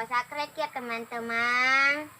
sakrek ya teman-teman.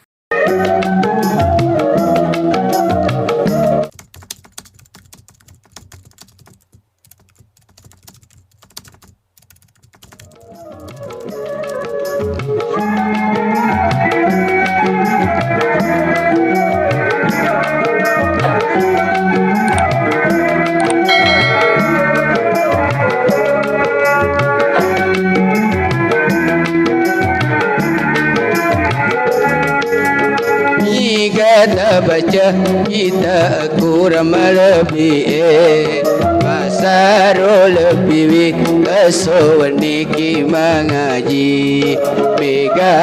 Kita baca, kita kurang lebih Pasaro lebih Kesoan niki mengaji Mega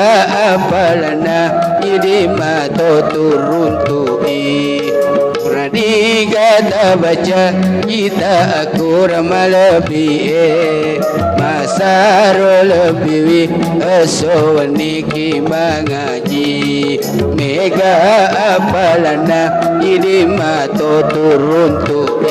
apalana Idi mato turun tui Rani kata baca, kita kurang lebih Masaro lebih Kesoan niki mengaji Mega apalana Idi mato turun tui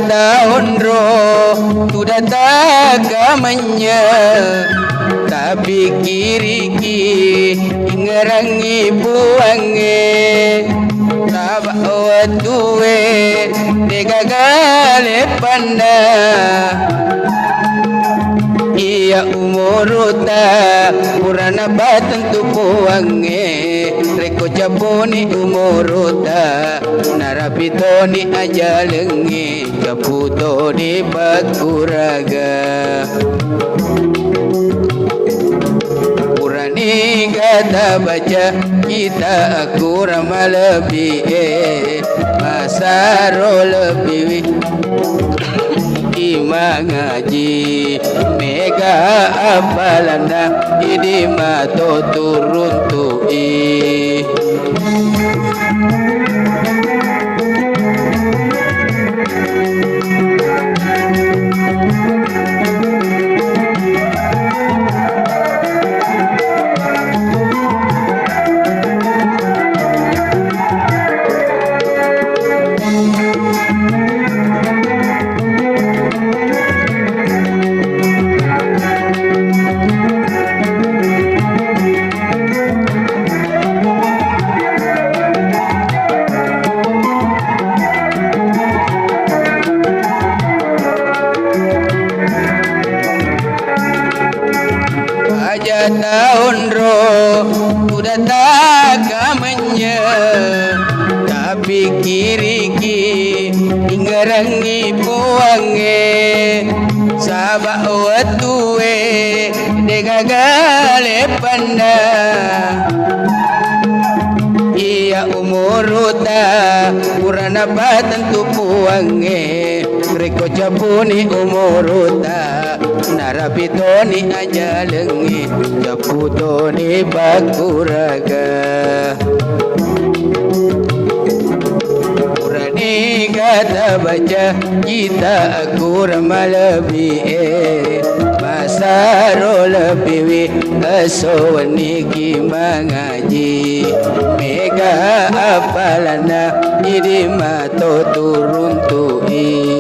tahun roh sudah tak kamanya tapi kiriki ngerangi buange tabak watue tega gale panda iya umuruta purana batan tu puange reko japoni umuruta narapitoni ajalengi kaputo di bakuraga Purani kata baca kita kurang lebih Masaro lebih Mengaji Mega apalanda Idi mato turun tui tahun roh sudah tak kamanya tapi kiriki ngerangi puange sabak watue degagale panda iya umuruta purana batan tu puange reko japuni umuruta narapitoni ajalengi japutoni bakuraga Purani kata baca kita kurang lebih Masaro lebih Kesoan niki mengaji Mega apalana Idi mato turun tui